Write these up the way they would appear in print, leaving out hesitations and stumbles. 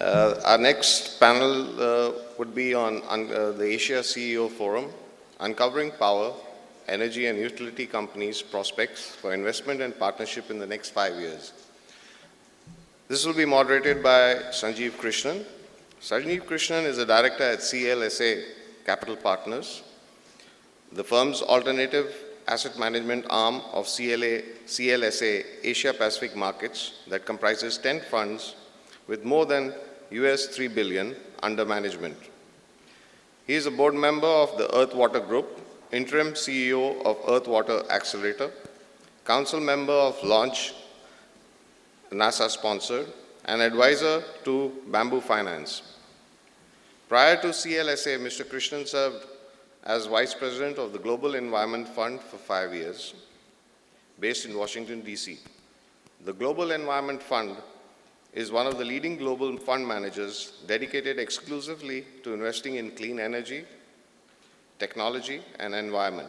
Our next panel would be on the Asia CEO Forum, Uncovering Power, Energy and Utility Companies' Prospects for Investment and Partnership in the Next 5 Years. This will be moderated by Sanjeev Krishnan. Sanjeev Krishnan is a director at CLSA Capital Partners, the firm's alternative asset management arm of CLSA Asia Pacific Markets that comprises 10 funds with more than $3 billion under management. He is a board member of the Earth Water Group, interim CEO of Earth Water Accelerator, council member of Launch, NASA-sponsored, and advisor to Bamboo Finance. Prior to CLSA, Mr. Krishnan served as Vice President of the Global Environment Fund for 5 years, based in Washington, D.C. The Global Environment Fund is one of the leading global fund managers dedicated exclusively to investing in clean energy, technology, and environment.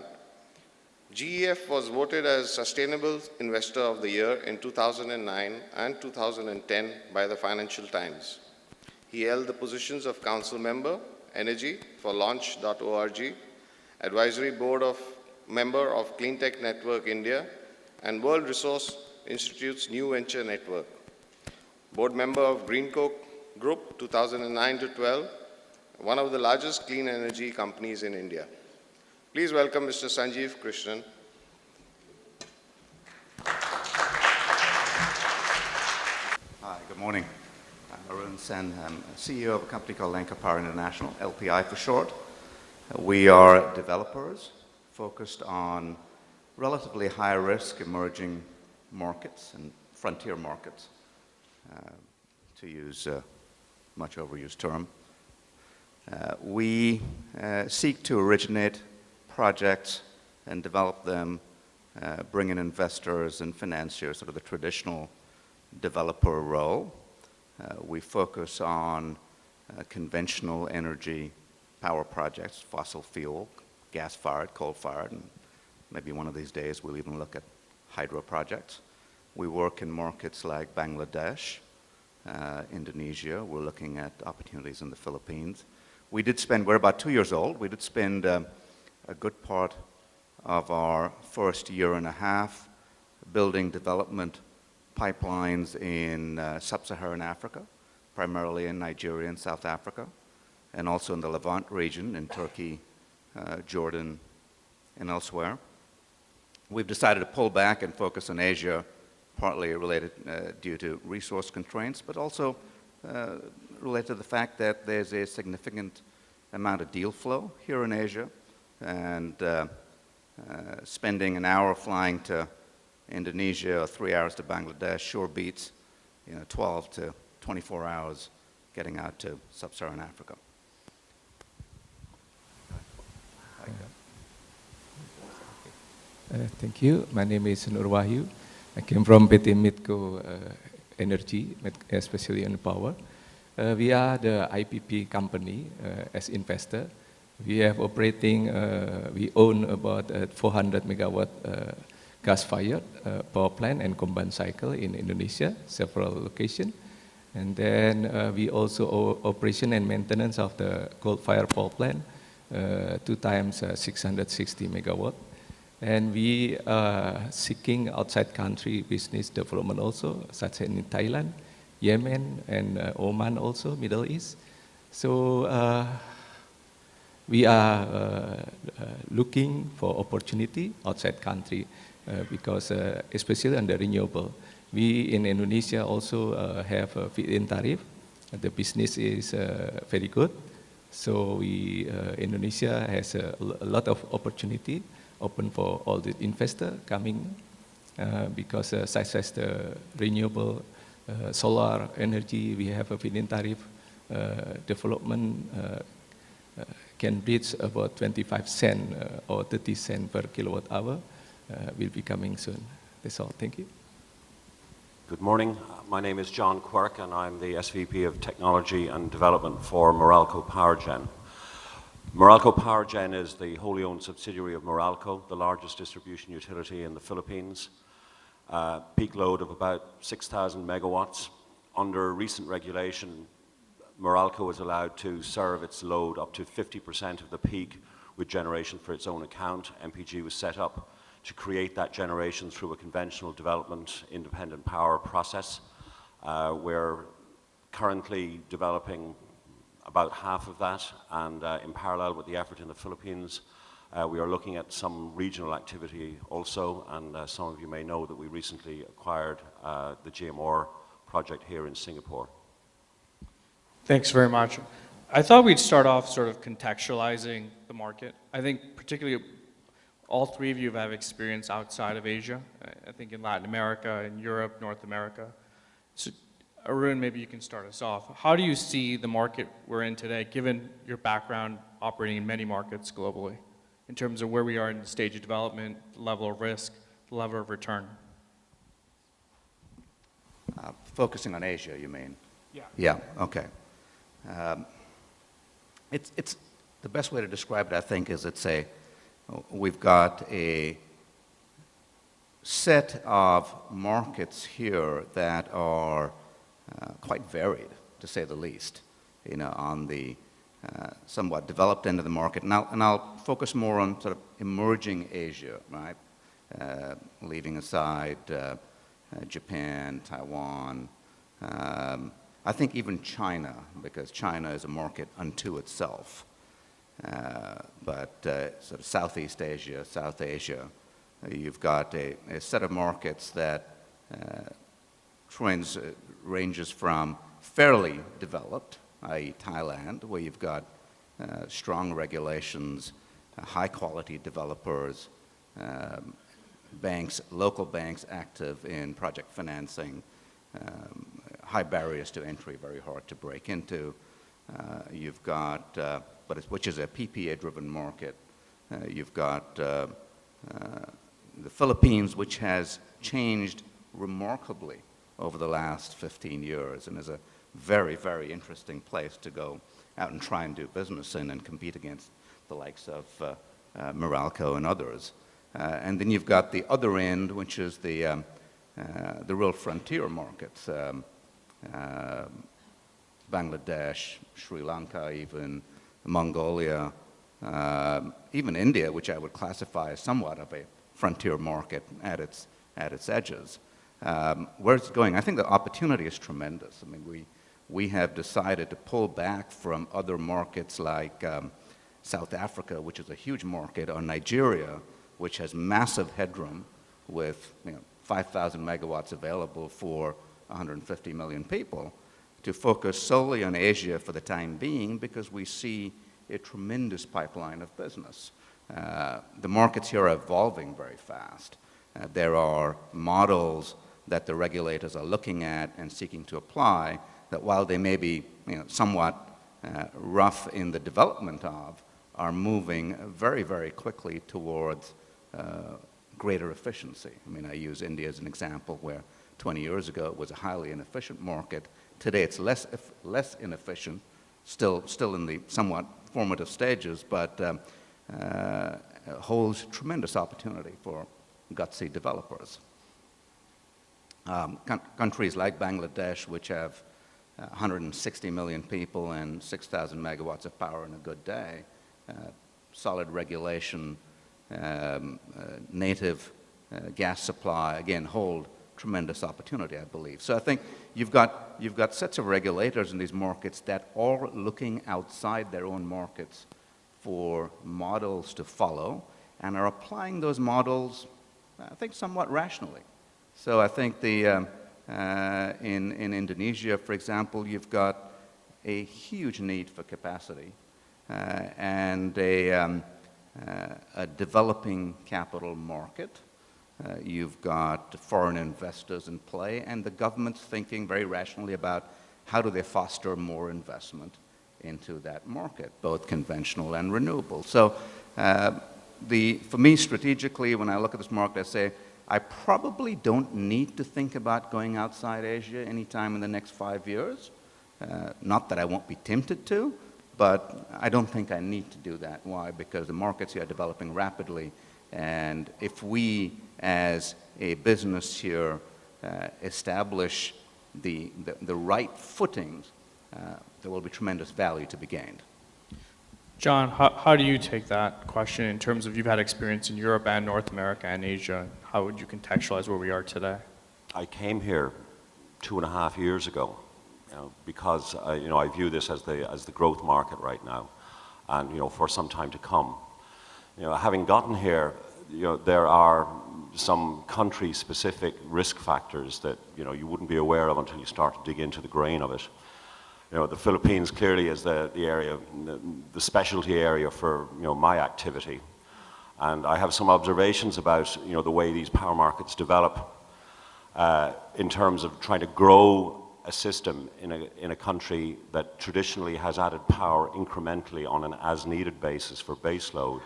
GEF was voted as Sustainable Investor of the Year in 2009 and 2010 by the Financial Times. He held the positions of Council Member, Energy for Launch.org, Advisory Board Member of Cleantech Network India, and World Resource Institute's New Venture Network. Board Member of Greenco Group 2009 to 12, one of the largest clean energy companies in India. Please welcome Mr. Sanjeev Krishnan. Hi, good morning. I'm Arun Sen. I'm CEO of a company called Lanco Power International, LPI for short. We are developers focused on relatively high-risk emerging markets and frontier markets, to use a much overused term. We seek to originate projects and develop them, bring in investors and financiers, sort of the traditional developer role. We focus on conventional energy power projects, fossil fuel, gas-fired, coal-fired, and maybe one of these days we'll even look at hydro projects. We work in markets like Bangladesh, Indonesia. We're looking at opportunities in the Philippines. We're about 2 years old. We did spend a good part of our first year and a half building development pipelines in sub-Saharan Africa, primarily in Nigeria and South Africa, and also in the Levant region in Turkey, Jordan, and elsewhere. We've decided to pull back and focus on Asia, partly related due to resource constraints, but also related to the fact that there's a significant amount of deal flow here in Asia, and spending an hour flying to Indonesia or 3 hours to Bangladesh sure beats 12 to 24 hours getting out to sub-Saharan Africa. Thank you. My name is Noor Wahyu. I came from PT Midco Energy, especially on power. We are the IPP company as investor. We have we own about 400 megawatt gas-fired power plant and combined cycle in Indonesia, several locations. And then we also operation and maintenance of the coal-fired power plant, 2 times 660 megawatt. And we are seeking outside country business development also, such as in Thailand, Yemen, and Oman also, Middle East. So we are looking for opportunity outside country because especially on the renewable. We in Indonesia also have a feed-in tariff. The business is very good. So Indonesia has a lot of opportunity open for all the investor coming because such as the renewable solar energy, we have a feed-in tariff development can reach about 25 cents or 30 cents per kilowatt hour will be coming soon. That's all. Thank you. Good morning. My name is John Quirke, and I'm the SVP of Technology and Development for Meralco PowerGen. Meralco PowerGen is the wholly owned subsidiary of Meralco, the largest distribution utility in the Philippines. Peak load of about 6,000 megawatts. Under recent regulation, Meralco is allowed to serve its load up to 50% of the peak with generation for its own account. MPG was set up to create that generation through a conventional development independent power process. We're currently developing about half of that, and in parallel with the effort in the Philippines, we are looking at some regional activity also, and some of you may know that we recently acquired the GMR project here in Singapore. Thanks very much. I thought we'd start off sort of contextualizing the market. I think particularly all three of you have experience outside of Asia. I think in Latin America, in Europe, North America. So Arun, maybe you can start us off. How do you see the market we're in today, given your background operating in many markets globally, in terms of where we are in the stage of development, the level of risk, the level of return? Focusing on Asia, you mean? Yeah. Yeah, okay. It's the best way to describe it, I think, is we've got a set of markets here that are quite varied, to say the least, on the somewhat developed end of the market. And I'll focus more on sort of emerging Asia, right? Leaving aside Japan, Taiwan, I think even China, because China is a market unto itself. But sort of Southeast Asia, South Asia, you've got a set of markets that ranges from fairly developed, i.e. Thailand, where you've got strong regulations, high-quality developers, banks, local banks active in project financing, high barriers to entry, very hard to break into. You've got, which is a PPA-driven market. You've got the Philippines, which has changed remarkably over the last 15 years and is a very, very interesting place to go out and try and do business in and compete against the likes of Meralco and others. And then you've got the other end, which is the real frontier markets, Bangladesh, Sri Lanka, even Mongolia, even India, which I would classify as somewhat of a frontier market at its edges. Where it's going, I think the opportunity is tremendous. I mean, we have decided to pull back from other markets like South Africa, which is a huge market, or Nigeria, which has massive headroom with 5,000 megawatts available for 150 million people, to focus solely on Asia for the time being because we see a tremendous pipeline of business. The markets here are evolving very fast. There are models that the regulators are looking at and seeking to apply that, while they may be somewhat rough in the development of, are moving very, very quickly towards greater efficiency. I mean, I use India as an example where 20 years ago it was a highly inefficient market. Today it's less inefficient, still in the somewhat formative stages, but holds tremendous opportunity for gutsy developers. Countries like Bangladesh, which have 160 million people and 6,000 megawatts of power in a good day, solid regulation, native gas supply, again, hold tremendous opportunity, I believe. So I think you've got sets of regulators in these markets that are looking outside their own markets for models to follow and are applying those models, I think, somewhat rationally. So I think in Indonesia, for example, you've got a huge need for capacity and a developing capital market. You've got foreign investors in play, and the government's thinking very rationally about how do they foster more investment into that market, both conventional and renewable. So for me, strategically, when I look at this market, I say, I probably don't need to think about going outside Asia anytime in the next 5 years. Not that I won't be tempted to, but I don't think I need to do that. Why? Because the markets here are developing rapidly, and if we, as a business here, establish the right footings, there will be tremendous value to be gained. John, how do you take that question in terms of you've had experience in Europe and North America and Asia? How would you contextualize where we are today? I came here 2.5 years ago, because I view this as the growth market right now, and for some time to come. Having gotten here, there are some country-specific risk factors that you wouldn't be aware of until you start to dig into the grain of it. The Philippines clearly is the area, the specialty area for my activity, and I have some observations about the way these power markets develop in terms of trying to grow a system in a country that traditionally has added power incrementally on an as-needed basis for baseload,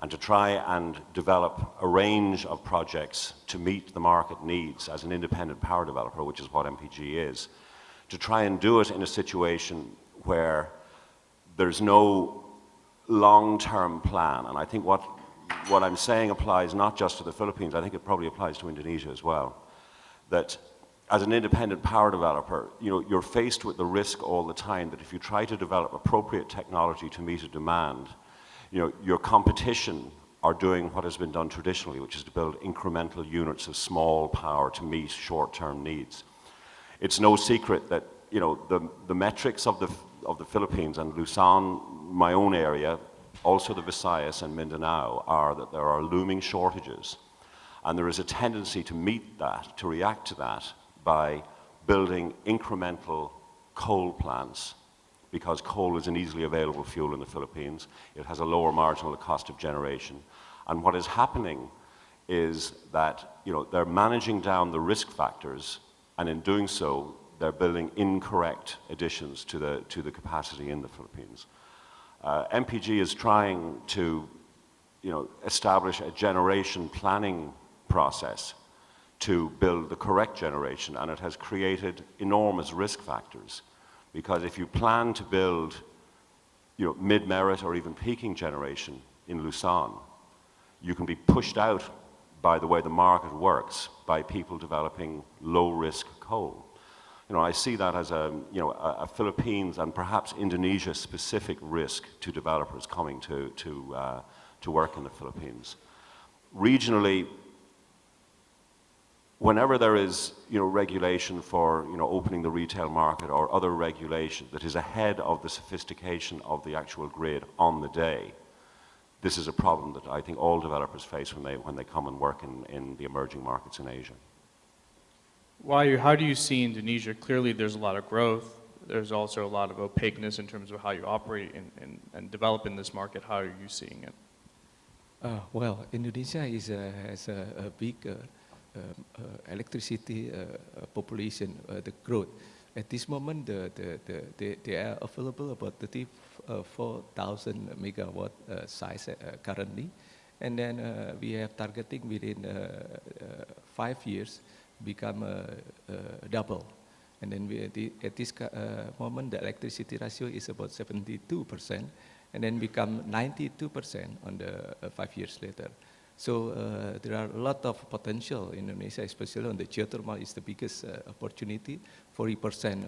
and to try and develop a range of projects to meet the market needs as an independent power developer, which is what MPG is, to try and do it in a situation where there's no long-term plan. And I think what I'm saying applies not just to the Philippines, I think it probably applies to Indonesia as well, that as an independent power developer, you're faced with the risk all the time that if you try to develop appropriate technology to meet a demand, your competition are doing what has been done traditionally, which is to build incremental units of small power to meet short-term needs. It's no secret that the metrics of the Philippines and Luzon, my own area, also the Visayas and Mindanao, are that there are looming shortages, and there is a tendency to meet that, to react to that, by building incremental coal plants, because coal is an easily available fuel in the Philippines. It has a lower marginal cost of generation, and what is happening is that they're managing down the risk factors, and in doing so, they're building incorrect additions to the capacity in the Philippines. MPG is trying to, establish a generation planning process to build the correct generation, and it has created enormous risk factors, because if you plan to build, mid-merit or even peaking generation in Luzon, you can be pushed out by the way the market works by people developing low-risk coal. I see that as a Philippines and perhaps Indonesia-specific risk to developers coming to work in the Philippines. Regionally, whenever there is regulation for opening the retail market or other regulation that is ahead of the sophistication of the actual grid on the day, this is a problem that I think all developers face when they come and work in the emerging markets in Asia. Wahyu, how do you see Indonesia? Clearly there's a lot of growth. There's also a lot of opaqueness in terms of how you operate and develop in this market. How are you seeing it? Well, Indonesia has a big electricity population, the growth. At this moment, they are available about 34,000 megawatt size currently, and then we have targeting within 5 years become double. And then at this moment, the electricity ratio is about 72%, and then become 92% on the 5 years later. So there are a lot of potential in Indonesia, especially on the geothermal is the biggest opportunity. 40%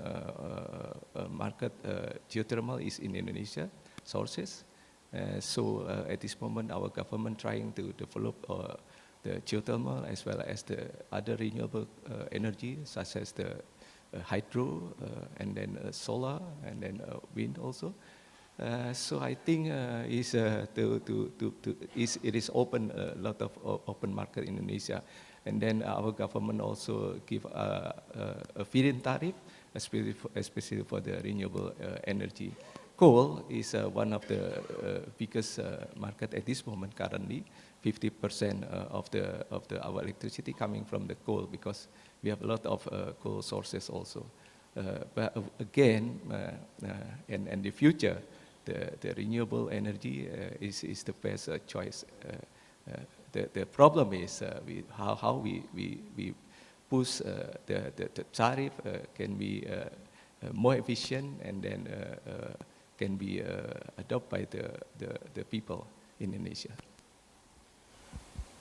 market geothermal is in Indonesia sources. So at this moment, our government trying to develop the geothermal as well as the other renewable energy, such as the hydro and then solar and then wind also. So I think it is open a lot of open market in Indonesia, and then our government also give a feed-in tariff, especially for the renewable energy. Coal is one of the biggest market at this moment currently. 50% of our electricity coming from the coal, because we have a lot of coal sources also. But again, in the future, the renewable energy is the best choice. The problem is how we push the tariff can be more efficient, and then can be adopted by the people in Indonesia.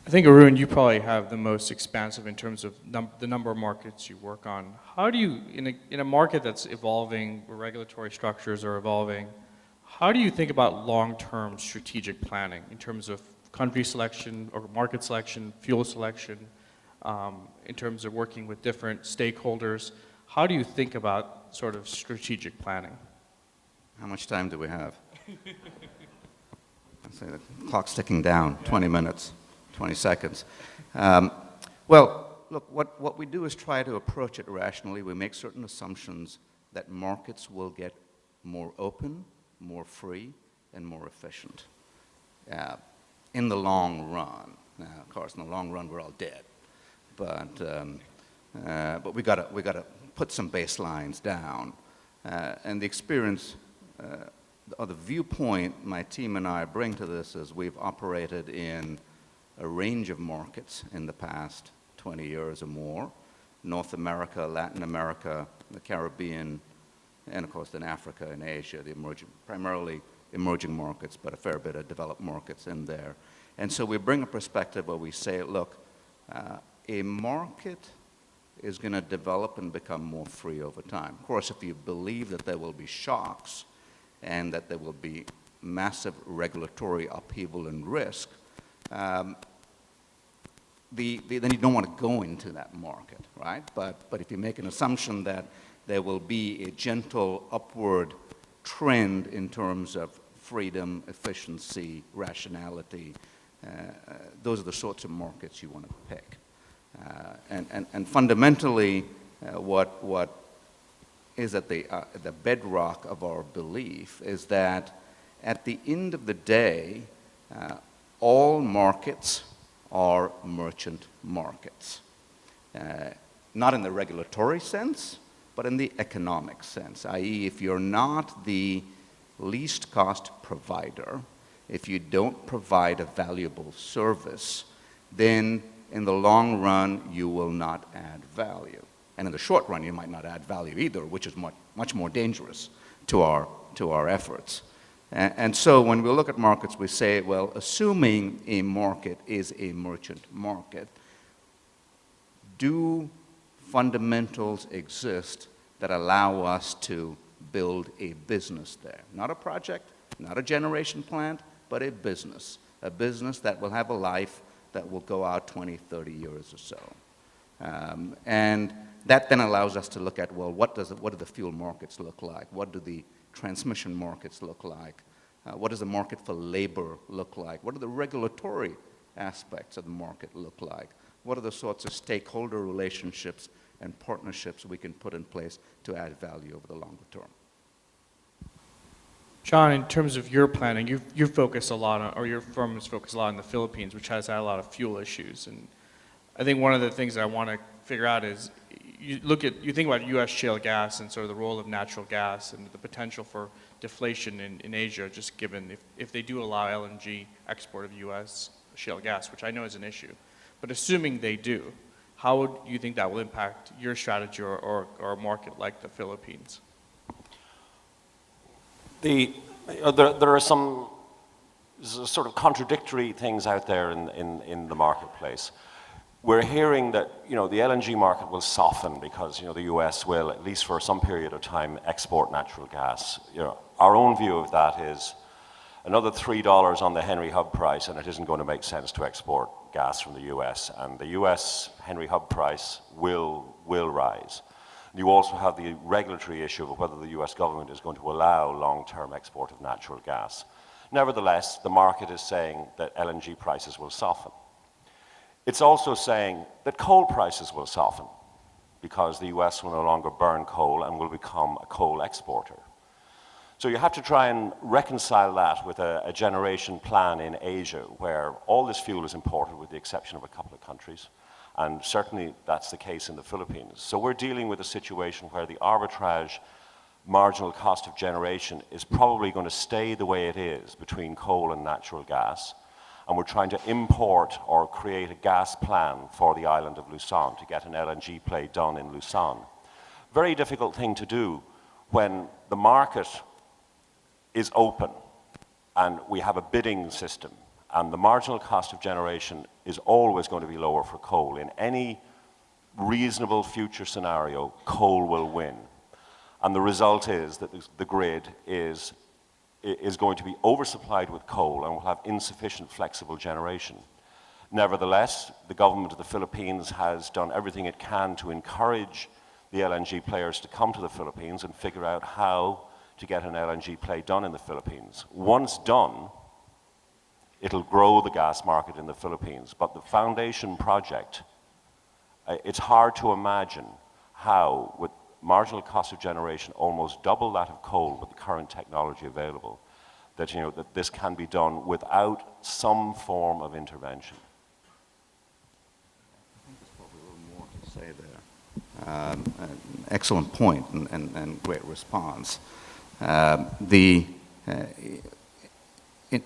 I think, Arun, you probably have the most expansive in terms of the number of markets you work on. How do you, in a market that's evolving, where regulatory structures are evolving, how do you think about long-term strategic planning in terms of country selection or market selection, fuel selection, in terms of working with different stakeholders? How do you think about sort of strategic planning? How much time do we have? I'd say the clock's ticking down, 20 minutes. 20 seconds. Well, look, what we do is try to approach it rationally. We make certain assumptions that markets will get more open, more free, and more efficient in the long run. Now, of course, in the long run, we're all dead. But we gotta put some baselines down. And the experience, or the viewpoint my team and I bring to this is we've operated in a range of markets in the past 20 years or more: North America, Latin America, the Caribbean, and of course then Africa and Asia, primarily emerging markets, but a fair bit of developed markets in there. And so we bring a perspective where we say, look, a market is going to develop and become more free over time. Of course, if you believe that there will be shocks and that there will be massive regulatory upheaval and risk, then you don't want to go into that market, right? But if you make an assumption that there will be a gentle upward trend in terms of freedom, efficiency, rationality, those are the sorts of markets you want to pick. And fundamentally, what is at the bedrock of our belief is that at the end of the day, all markets are merchant markets. Not in the regulatory sense, but in the economic sense, i.e. if you're not the least cost provider, if you don't provide a valuable service, then in the long run you will not add value. And in the short run you might not add value either, which is much more dangerous to our efforts. And so when we look at markets, we say, well, assuming a market is a merchant market, do fundamentals exist that allow us to build a business there? Not a project, not a generation plant, but a business that will have a life that will go out 20, 30 years or so. And that then allows us to look at, well, what do the fuel markets look like? What do the transmission markets look like? What does the market for labor look like? What do the regulatory aspects of the market look like? What are the sorts of stakeholder relationships and partnerships we can put in place to add value over the longer term? John, in terms of your planning, you focus a lot on, or your firm is focused a lot on the Philippines, which has had a lot of fuel issues. And I think one of the things that I want to figure out is, you think about U.S. shale gas and sort of the role of natural gas and the potential for deflation in Asia, just given if they do allow LNG export of U.S. shale gas, which I know is an issue. But assuming they do, how do you think that will impact your strategy or a market like the Philippines? There are some sort of contradictory things out there in the marketplace. We're hearing that the LNG market will soften because the US will, at least for some period of time, export natural gas. Our own view of that is another $3 on the Henry Hub price, and it isn't going to make sense to export gas from the US. And the US Henry Hub price will rise. You also have the regulatory issue of whether the US government is going to allow long-term export of natural gas. Nevertheless, the market is saying that LNG prices will soften. It's also saying that coal prices will soften because the US will no longer burn coal and will become a coal exporter. So you have to try and reconcile that with a generation plan in Asia where all this fuel is imported with the exception of a couple of countries. And certainly that's the case in the Philippines. So we're dealing with a situation where the arbitrage marginal cost of generation is probably going to stay the way it is between coal and natural gas. And we're trying to import or create a gas plan for the island of Luzon to get an LNG play done in Luzon. Very difficult thing to do when the market is open and we have a bidding system And the marginal cost of generation is always going to be lower for coal. In any reasonable future scenario, coal will win. And the result is that the grid is going to be oversupplied with coal and will have insufficient flexible generation. Nevertheless, the government of the Philippines has done everything it can to encourage the LNG players to come to the Philippines and figure out how to get an LNG play done in the Philippines. Once done, it'll grow the gas market in the Philippines. But the foundation project, it's hard to imagine how, with marginal cost of generation almost double that of coal with the current technology available, that, that this can be done without some form of intervention. I think there's probably a little more to say there. Excellent point and great response.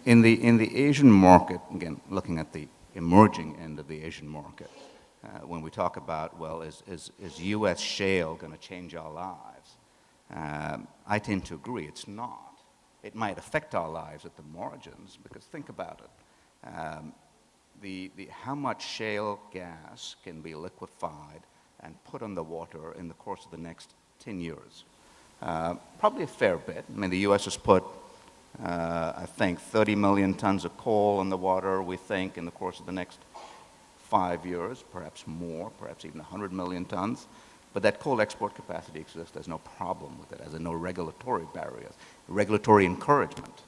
In the Asian market, again, looking at the emerging end of the Asian market, when we talk about, well, is U.S. shale going to change our lives? I tend to agree it's not. It might affect our lives at the margins, because think about it. How much shale gas can be liquefied and put on the water in the course of the next 10 years? Probably a fair bit. I mean, the U.S. has put, I think, 30 million tons of coal in the water, we think, in the course of the next 5 years, perhaps more, perhaps even 100 million tons. But that coal export capacity exists. There's no problem with it, as there are no regulatory barriers, regulatory encouragement.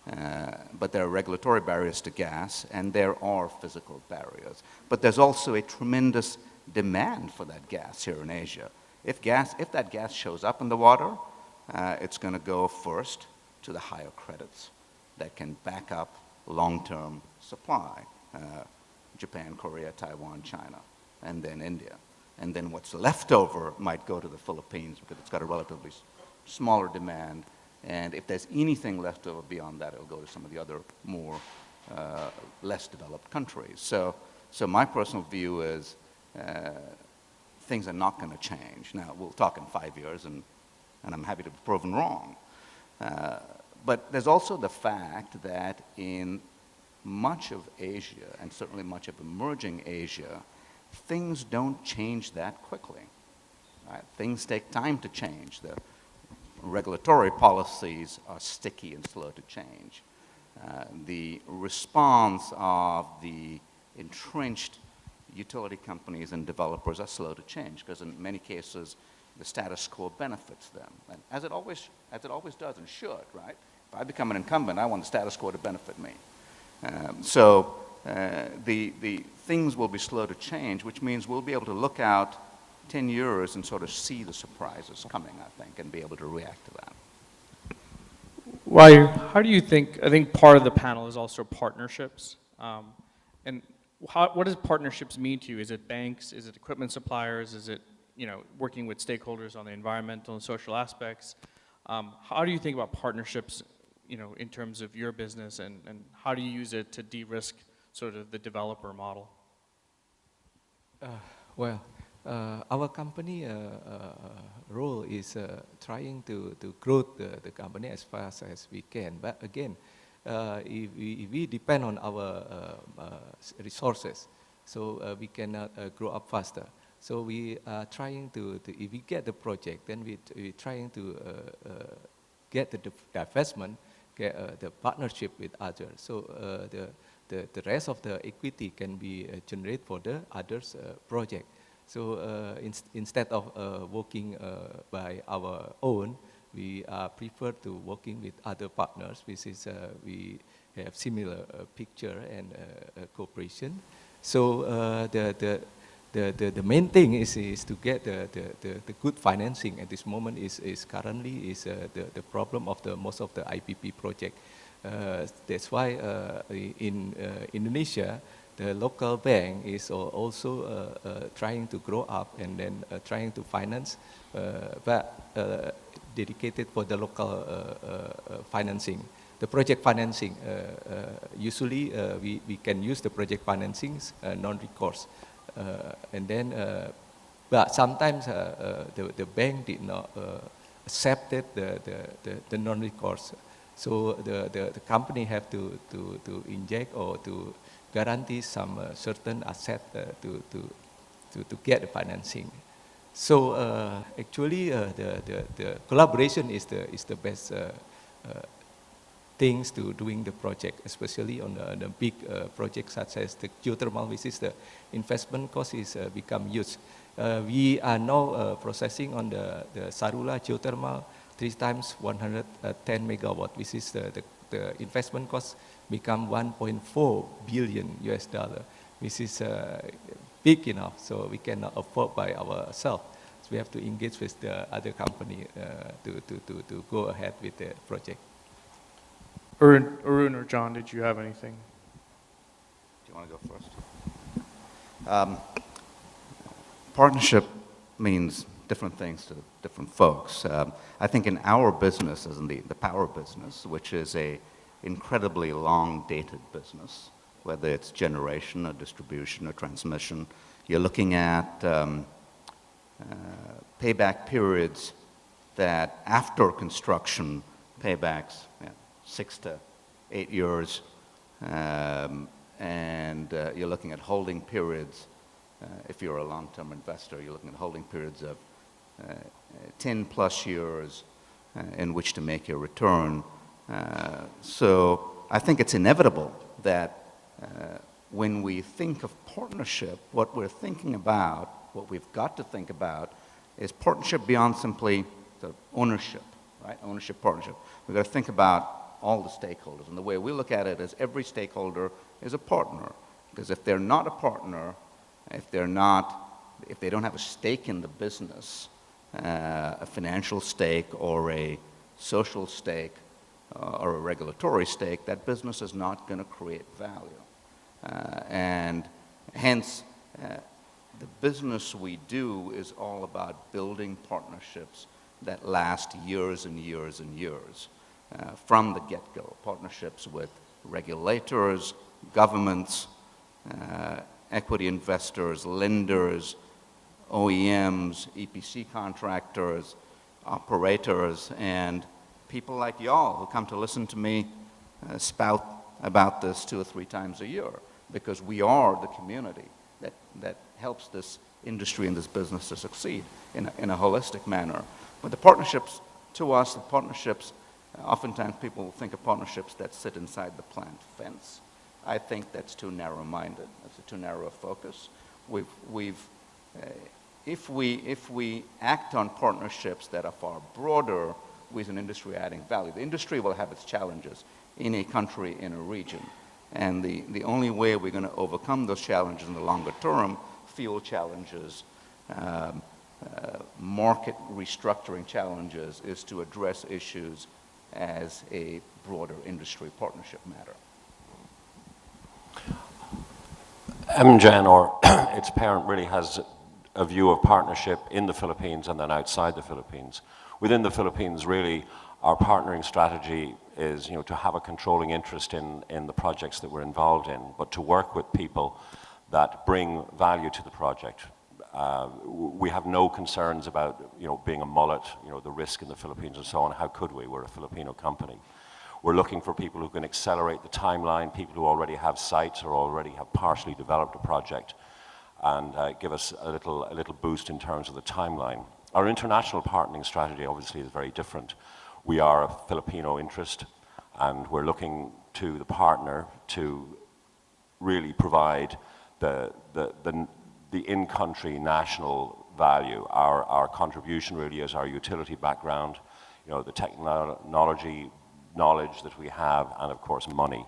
But there are regulatory barriers to gas, and there are physical barriers. But there's also a tremendous demand for that gas here in Asia. If that gas shows up in the water, it's going to go first to the higher credits that can back up long-term supply. Japan, Korea, Taiwan, China, and then India. And then what's left over might go to the Philippines because it's got a relatively smaller demand. And if there's anything left over beyond that, it'll go to some of the other more less developed countries. So my personal view is things are not going to change. Now, we'll talk in 5 years, and I'm happy to be proven wrong. But there's also the fact that in much of Asia, and certainly much of emerging Asia, things don't change that quickly. Right? Things take time to change. The regulatory policies are sticky and slow to change. The response of the entrenched utility companies and developers are slow to change, because in many cases the status quo benefits them, and as it always does and should, right? If I become an incumbent, I want the status quo to benefit me. So the things will be slow to change, which means we'll be able to look out 10 years and sort of see the surprises coming, I think, and be able to react to that. Wahyu, how do you think, I think part of the panel is also partnerships. And what does partnerships mean to you? Is it banks? Is it equipment suppliers? Is it working with stakeholders on the environmental and social aspects? How do you think about partnerships in terms of your business, and how do you use it to de-risk sort of the developer model? Our company role is trying to grow the company as fast as we can. But again, if we depend on our resources, so we cannot grow up faster. So we are trying to if we get the project, then we're trying to get the divestment, get the partnership with others. So the rest of the equity can be generated for the others' project. So instead of working by our own, we prefer to working with other partners, which is we have similar picture and cooperation. So the main thing is to get the good financing at this moment is currently the problem of most of the IPP project. That's why in Indonesia, the local bank is also trying to grow up and then trying to finance, but dedicated for the local financing. The project financing, usually we can use the project financings non-recourse. And then, but sometimes the bank did not accept the non-recourse. So the company have to inject or to guarantee some certain asset to get the financing. So actually, the collaboration is the best things to doing the project, especially on the big projects such as the geothermal, which is the investment cost is become huge. We are now processing on the Sarula geothermal 3 times 110 megawatt, which is the investment cost become 1.4 billion US dollar, which is big enough, so we cannot afford by ourselves. So we have to engage with the other company to go ahead with the project. Arun or John, did you have anything? Do you want to go first? Partnership means different things to different folks. I think in our business, as in the power business, which is a incredibly long-dated business, whether it's generation or distribution or transmission, you're looking at payback periods that after construction, paybacks 6 to 8 years, and you're looking at holding periods. If you're a long-term investor, you're looking at holding periods of 10 plus years in which to make your return. So I think it's inevitable that when we think of partnership, what we're thinking about, what we've got to think about, is partnership beyond simply the ownership, right? Ownership, partnership. We've got to think about all the stakeholders. And the way we look at it is every stakeholder is a partner. Because if they're not a partner, if they don't have a stake in the business, a financial stake or a social stake or a regulatory stake, that business is not going to create value. And hence, the business we do is all about building partnerships that last years and years and years. From the get-go, partnerships with regulators, governments, equity investors, lenders, OEMs, EPC contractors, operators, and people like y'all who come to listen to me spout about this 2 or 3 times a year, because we are the community that helps this industry and this business to succeed in a holistic manner. But the partnerships, to us, the partnerships, oftentimes people think of partnerships that sit inside the plant fence. I think that's too narrow-minded. That's a too narrow a focus. If we act on partnerships that are far broader, we as an industry adding value. The industry will have its challenges in a country, in a region. And the only way we're going to overcome those challenges in the longer term, fuel challenges, market restructuring challenges, is to address issues as a broader industry partnership matter. MGen, or its parent, really has a view of partnership in the Philippines and then outside the Philippines. Within the Philippines, really, our partnering strategy is, to have a controlling interest in the projects that we're involved in, but to work with people that bring value to the project. We have no concerns about, being a mullet, the risk in the Philippines and so on. How could we? We're a Filipino company. We're looking for people who can accelerate the timeline, people who already have sites or already have partially developed a project, and give us a little boost in terms of the timeline. Our international partnering strategy obviously is very different. We are a Filipino interest, and we're looking to the partner to really provide the in-country national value. Our contribution really is our utility background, the technology knowledge that we have, and of course money.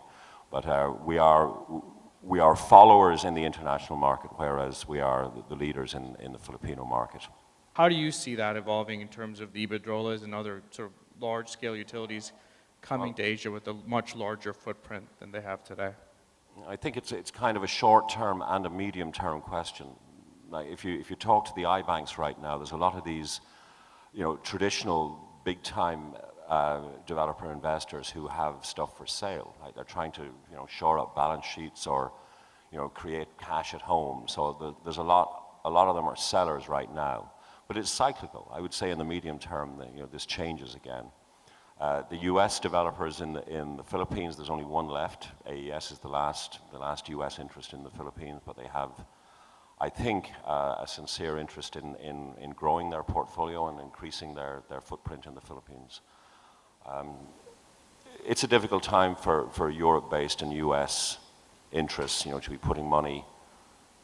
But we are followers in the international market, whereas we are the leaders in the Filipino market. How do you see that evolving in terms of the Iberdrolas and other sort of large-scale utilities coming to Asia with a much larger footprint than they have today? I think it's kind of a short-term and a medium-term question. Like if you talk to the iBanks right now, there's a lot of these, traditional big-time developer investors who have stuff for sale. Like they're trying to, shore up balance sheets or, create cash at home. So there's a lot of them are sellers right now. But it's cyclical. I would say in the medium term, this changes again. The US developers in the Philippines, there's only one left. AES is the last US interest in the Philippines, but they have, I think, a sincere interest in growing their portfolio and increasing their footprint in the Philippines. It's a difficult time for Europe-based and US interests, to be putting money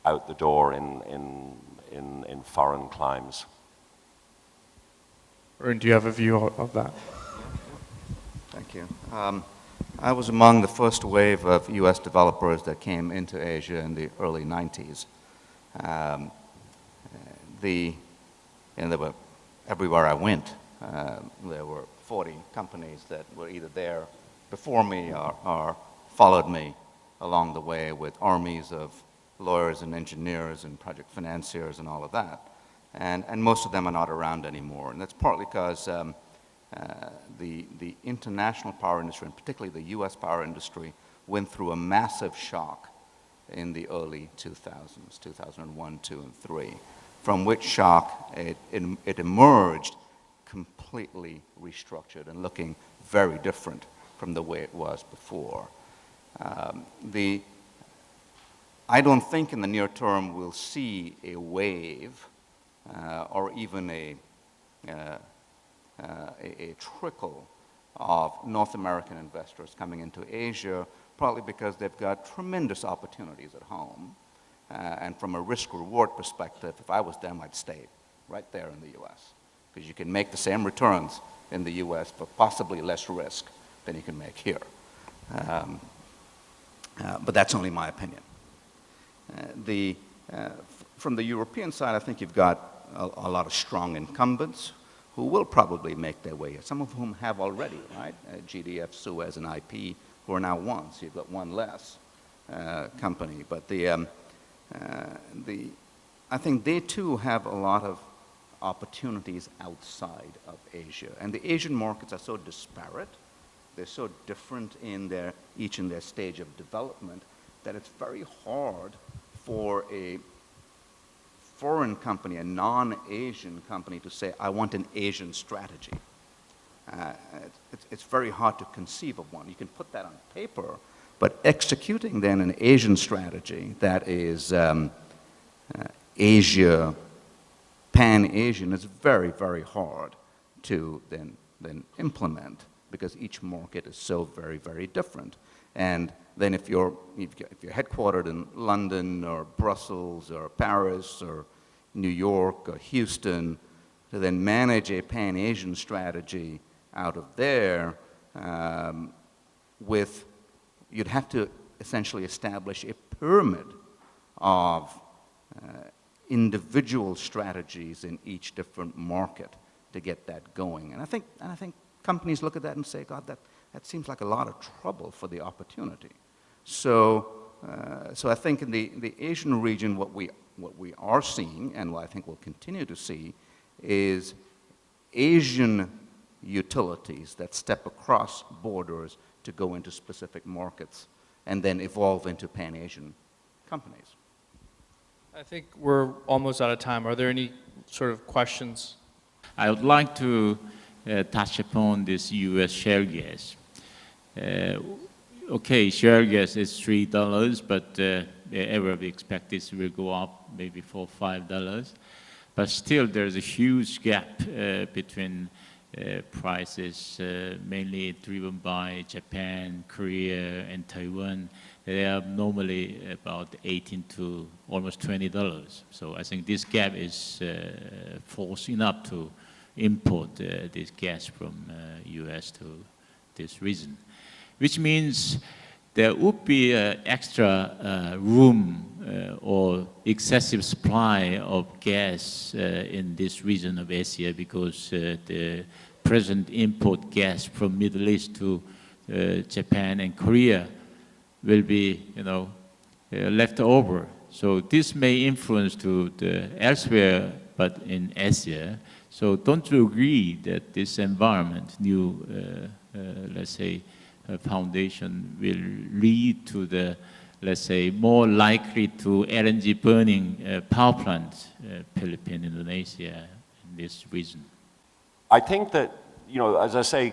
out the door in foreign climes. Arun, do you have a view of that? Thank you. I was among the first wave of U.S. developers that came into Asia in the early 90s. There were, everywhere I went, there were 40 companies that were either there before me or followed me along the way, with armies of lawyers and engineers and project financiers and all of that. And most of them are not around anymore. And that's partly because the international power industry, and particularly the US power industry, went through a massive shock in the early 2000s, 2001, 2, and 3, from which shock it emerged completely restructured and looking very different from the way it was before. I don't think in the near term we'll see a wave or even a trickle of North American investors coming into Asia, partly because they've got tremendous opportunities at home. And from a risk-reward perspective, if I was them, I'd stay right there in the US, because you can make the same returns in the US for possibly less risk than you can make here. But that's only my opinion. From the European side, I think you've got a lot of strong incumbents who will probably make their way here, some of whom have already, right? GDF, Suez, and IP, who are now one, so you've got one less company. But I think they too have a lot of opportunities outside of Asia. And the Asian markets are so disparate, they're so different each in their stage of development, that it's very hard for a foreign company, a non-Asian company, to say, I want an Asian strategy. It's very hard to conceive of one. You can put that on paper, but executing then an Asian strategy that is Asia, pan-Asian, is very, very hard to then implement, because each market is so very, very different. And then if you're headquartered in London or Brussels or Paris or New York or Houston, to then manage a pan-Asian strategy out of there, you'd have to essentially establish a pyramid of individual strategies in each different market to get that going. And I think companies look at that and say, God, that seems like a lot of trouble for the opportunity. So I think in the Asian region, what we are seeing, and what I think we'll continue to see, is Asian utilities that step across borders to go into specific markets and then evolve into pan-Asian companies. I think we're almost out of time. Are there any sort of questions? I would like to touch upon this U.S. shale gas. Okay, shale gas is $3, but everybody expects this will go up maybe $4, $5. But still, there's a huge gap between prices, mainly driven by Japan, Korea, and Taiwan. They are normally about $18 to almost $20. So I think this gap is forcing up to import this gas from U.S. to this region, which means there would be extra room or excessive supply of gas in this region of Asia, because the present import gas from Middle East to Japan and Korea will be, left over. So this may influence to elsewhere, but in Asia. So don't you agree that this environment, new, let's say, foundation will lead to the, let's say, more likely to LNG burning power plants, Philippines, Indonesia, in this region? I think that, as I say,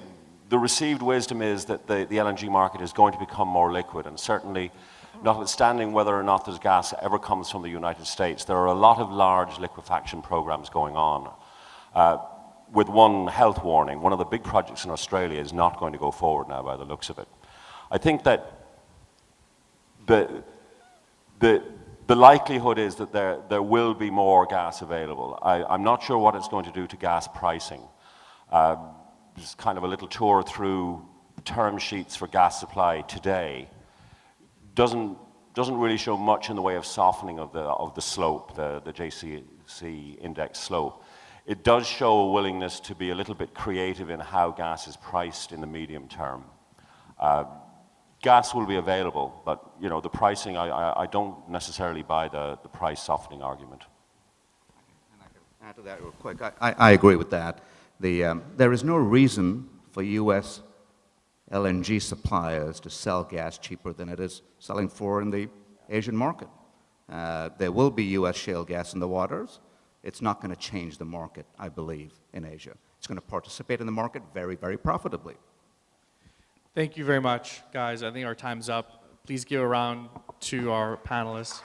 the received wisdom is that the LNG market is going to become more liquid, and certainly, notwithstanding whether or not this gas ever comes from the United States, there are a lot of large liquefaction programs going on. With one health warning, one of the big projects in Australia is not going to go forward now by the looks of it. I think that the likelihood is that there will be more gas available. I'm not sure what it's going to do to gas pricing. Just kind of a little tour through term sheets for gas supply today doesn't really show much in the way of softening of the slope, the JCC index slope. It does show a willingness to be a little bit creative in how gas is priced in the medium term. Gas will be available, but you know, the pricing, I don't necessarily buy the price softening argument. And I can add to that real quick. I agree with that. There is no reason for U.S. LNG suppliers to sell gas cheaper than it is selling for in the Asian market. There will be U.S. shale gas in the waters. It's not going to change the market, I believe, in Asia. It's going to participate in the market very, very profitably. Thank you very much, guys. I think our time's up. Please give a round to our panelists.